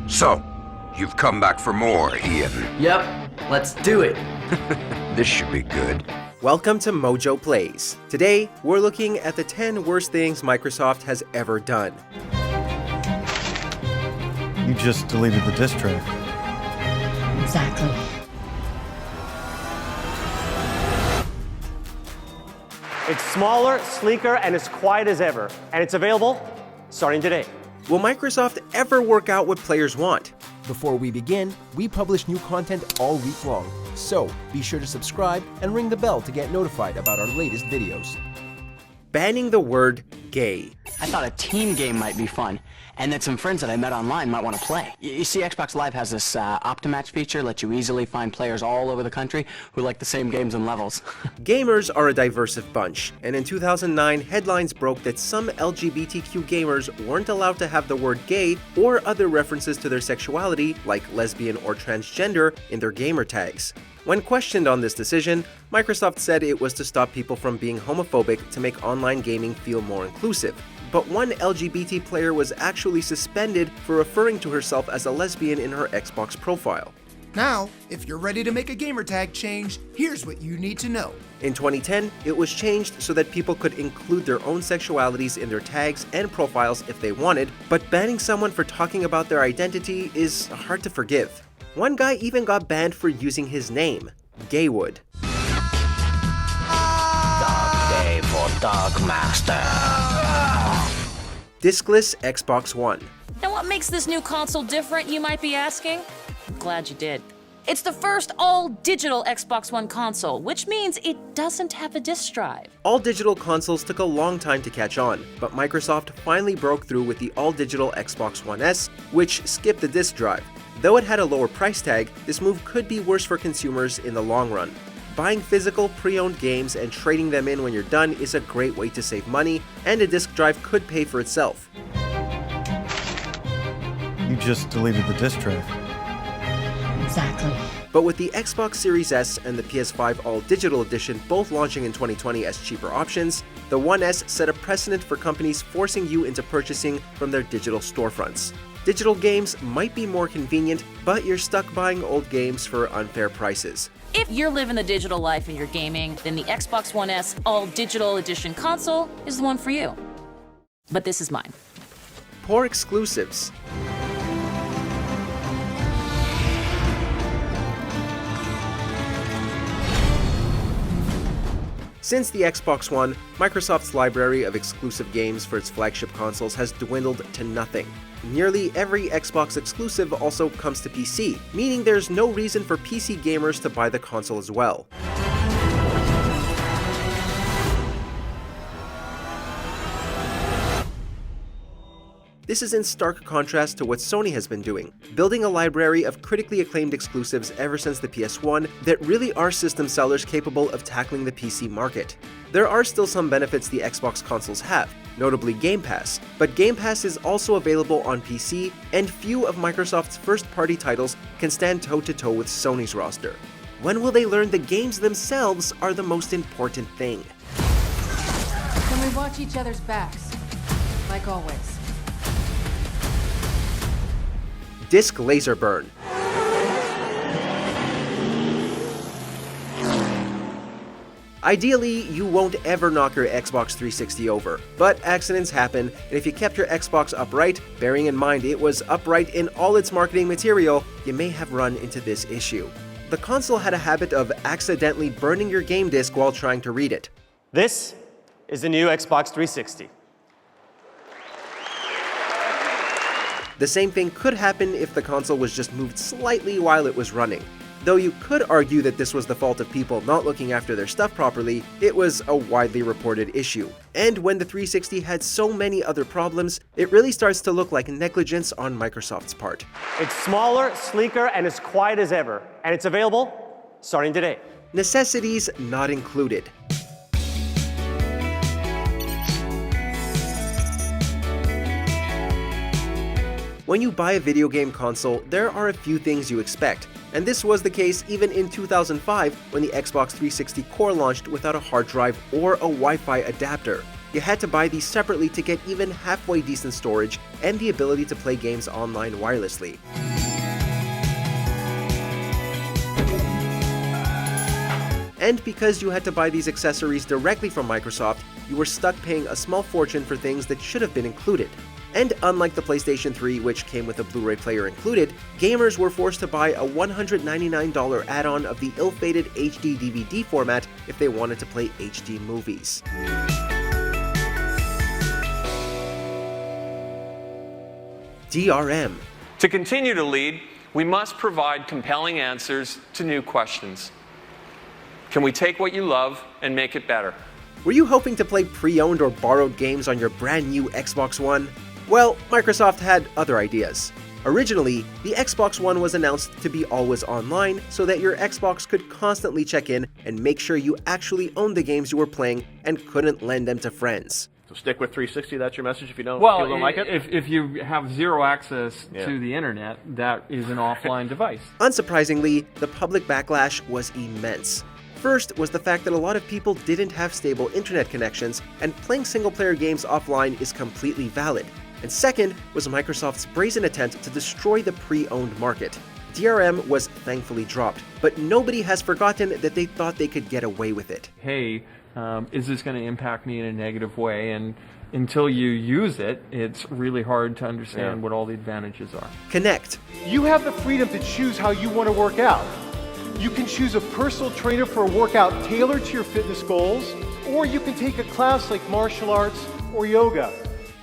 So, you've come back for more, Ian. Yep, let's do it. This should be good. Welcome to MojoPlays. Today, we're looking at the 10 worst things Microsoft has ever done. You just deleted the disk drive. Exactly. It's smaller, sleeker, and as quiet as ever. And it's available starting today. Will Microsoft ever work out what players want? Before we begin, we publish new content all week long, so be sure to subscribe and ring the bell to get notified about our latest videos. Banning the word gay. I thought a team game might be fun, and that some friends that I met online might want to play. You see, Xbox Live has this Optimatch feature, lets you easily find players all over the country who like the same games and levels. Gamers are a diverse bunch, and in 2009, headlines broke that some LGBTQ gamers weren't allowed to have the word gay or other references to their sexuality, like lesbian or transgender, in their gamer tags. When questioned on this decision, Microsoft said it was to stop people from being homophobic to make online gaming feel more inclusive. But one LGBT player was actually suspended for referring to herself as a lesbian in her Xbox profile. Now, if you're ready to make a gamertag change, here's what you need to know. In 2010, it was changed so that people could include their own sexualities in their tags and profiles if they wanted, but banning someone for talking about their identity is hard to forgive. One guy even got banned for using his name, Gaywood. Dark day for Dark Master. Diskless Xbox One. Now what makes this new console different, you might be asking? I'm glad you did. It's the first all-digital Xbox One console, which means it doesn't have a disk drive. All-digital consoles took a long time to catch on, but Microsoft finally broke through with the all-digital Xbox One S, which skipped the disk drive. Though it had a lower price tag, this move could be worse for consumers in the long run. Buying physical, pre-owned games and trading them in when you're done is a great way to save money, and a disk drive could pay for itself. You just deleted the disk drive. Exactly. But with the Xbox Series S and the PS5 All-Digital Edition both launching in 2020 as cheaper options, the One S set a precedent for companies forcing you into purchasing from their digital storefronts. Digital games might be more convenient, but you're stuck buying old games for unfair prices. If you're living the digital life and you're gaming, then the Xbox One S All-Digital Edition console is the one for you. But this is mine. Poor exclusives. Since the Xbox One, Microsoft's library of exclusive games for its flagship consoles has dwindled to nothing. Nearly every Xbox exclusive also comes to PC, meaning there's no reason for PC gamers to buy the console as well. This is in stark contrast to what Sony has been doing, building a library of critically acclaimed exclusives ever since the PS1 that really are system sellers capable of tackling the PC market. There are still some benefits the Xbox consoles have, notably Game Pass, but Game Pass is also available on PC, and few of Microsoft's first-party titles can stand toe-to-toe with Sony's roster. When will they learn the games themselves are the most important thing? Can we watch each other's backs? Like always. Disk laser burn. Ideally, you won't ever knock your Xbox 360 over, but accidents happen, and if you kept your Xbox upright, bearing in mind it was upright in all its marketing material, you may have run into this issue. The console had a habit of accidentally burning your game disc while trying to read it. This is the new Xbox 360. The same thing could happen if the console was just moved slightly while it was running. Though you could argue that this was the fault of people not looking after their stuff properly, it was a widely reported issue. And when the 360 had so many other problems, it really starts to look like negligence on Microsoft's part. It's smaller, sleeker, and as quiet as ever. And it's available starting today. Necessities not included. When you buy a video game console, there are a few things you expect, and this was the case even in 2005 when the Xbox 360 Core launched without a hard drive or a Wi-Fi adapter. you had to buy these separately to get even halfway decent storage and the ability to play games online wirelessly. And because you had to buy these accessories directly from Microsoft, you were stuck paying a small fortune for things that should have been included. And unlike the PlayStation 3, which came with a Blu-ray player included, gamers were forced to buy a $199 add-on of the ill-fated HD DVD format if they wanted to play HD movies. DRM. To continue to lead, we must provide compelling answers to new questions. Can we take what you love and make it better? Were you hoping to play pre-owned or borrowed games on your brand new Xbox One? Well, Microsoft had other ideas. Originally, the Xbox One was announced to be always online so that your Xbox could constantly check in and make sure you actually owned the games you were playing and couldn't lend them to friends. So stick with 360, that's your message if you don't, like it? If you have zero access to the internet, that is an offline device. Unsurprisingly, the public backlash was immense. First was the fact that a lot of people didn't have stable internet connections, and playing single-player games offline is completely valid. And second was Microsoft's brazen attempt to destroy the pre-owned market. DRM was thankfully dropped, but nobody has forgotten that they thought they could get away with it. Hey, is this going to impact me in a negative way? And until you use it, it's really hard to understand what all the advantages are. Kinect. You have the freedom to choose how you want to work out. You can choose a personal trainer for a workout tailored to your fitness goals, or you can take a class like martial arts or yoga.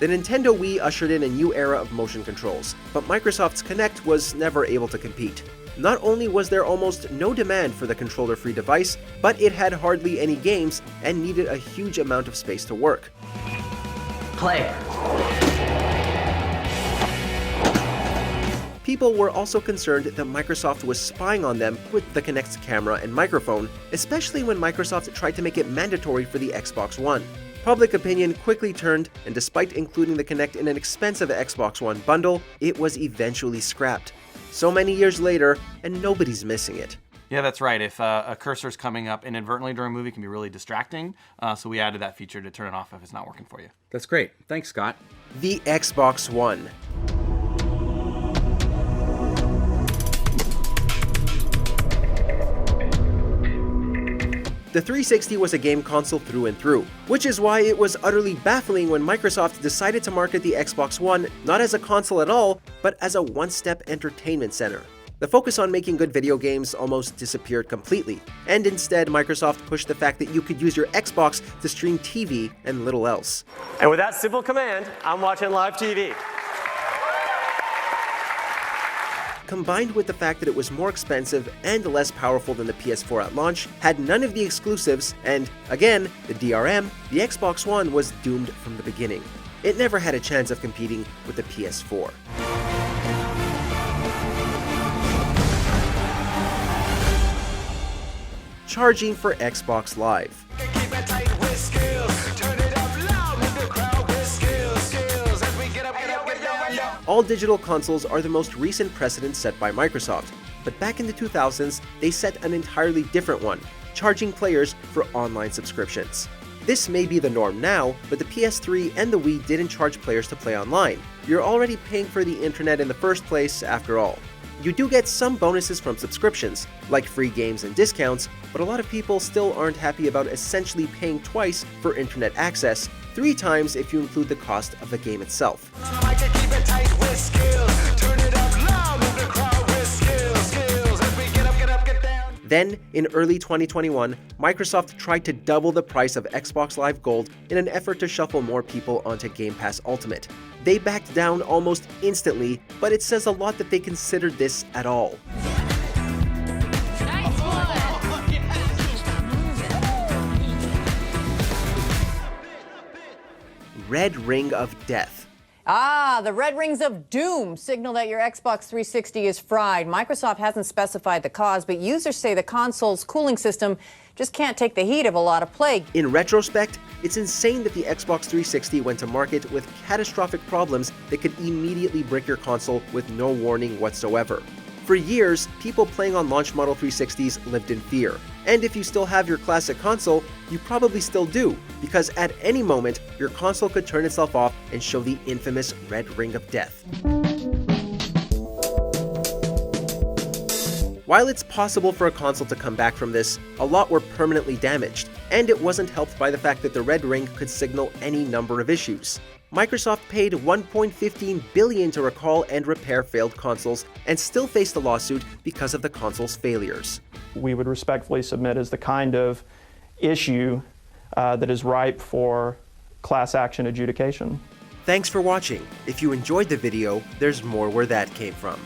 The Nintendo Wii ushered in a new era of motion controls, but Microsoft's Kinect was never able to compete. Not only was there almost no demand for the controller-free device, but it had hardly any games and needed a huge amount of space to work. Play. People were also concerned that Microsoft was spying on them with the Kinect's camera and microphone, especially when Microsoft tried to make it mandatory for the Xbox One. Public opinion quickly turned, and despite including the Kinect in an expensive Xbox One bundle, it was eventually scrapped. So many years later, and nobody's missing it. Yeah, that's right. If a cursor's coming up inadvertently during a movie, it can be really distracting. So we added that feature to turn it off if it's not working for you. That's great. Thanks, Scott. The Xbox One. The 360 was a game console through and through, which is why it was utterly baffling when Microsoft decided to market the Xbox One not as a console at all, but as a one-step entertainment center. The focus on making good video games almost disappeared completely, and instead Microsoft pushed the fact that you could use your Xbox to stream TV and little else. And with that simple command, I'm watching live TV. Combined with the fact that it was more expensive and less powerful than the PS4 at launch, had none of the exclusives, and, again, the DRM, the Xbox One was doomed from the beginning. It never had a chance of competing with the PS4. Charging for Xbox Live. All digital consoles are the most recent precedent set by Microsoft, but back in the 2000s, they set an entirely different one, charging players for online subscriptions. This may be the norm now, but the PS3 and the Wii didn't charge players to play online. You're already paying for the internet in the first place, after all. You do get some bonuses from subscriptions, like free games and discounts, but a lot of people still aren't happy about essentially paying twice for internet access, 3 times if you include the cost of the game itself. Then, in early 2021, Microsoft tried to double the price of Xbox Live Gold in an effort to shuffle more people onto Game Pass Ultimate. They backed down almost instantly, but it says a lot that they considered this at all. Red Ring of Death. Ah, the red rings of doom signal that your Xbox 360 is fried. Microsoft hasn't specified the cause, but users say the console's cooling system just can't take the heat of a lot of play. In retrospect, it's insane that the Xbox 360 went to market with catastrophic problems that could immediately brick your console with no warning whatsoever. For years, people playing on launch model 360s lived in fear. And if you still have your classic console, you probably still do, because at any moment, your console could turn itself off and show the infamous red ring of death. While it's possible for a console to come back from this, a lot were permanently damaged, and it wasn't helped by the fact that the red ring could signal any number of issues. Microsoft paid $1.15 billion to recall and repair failed consoles, and still faced a lawsuit because of the console's failures. We would respectfully submit as the kind of issue that is ripe for class action adjudication. Thanks for watching. If you enjoyed the video, there's more where that came from.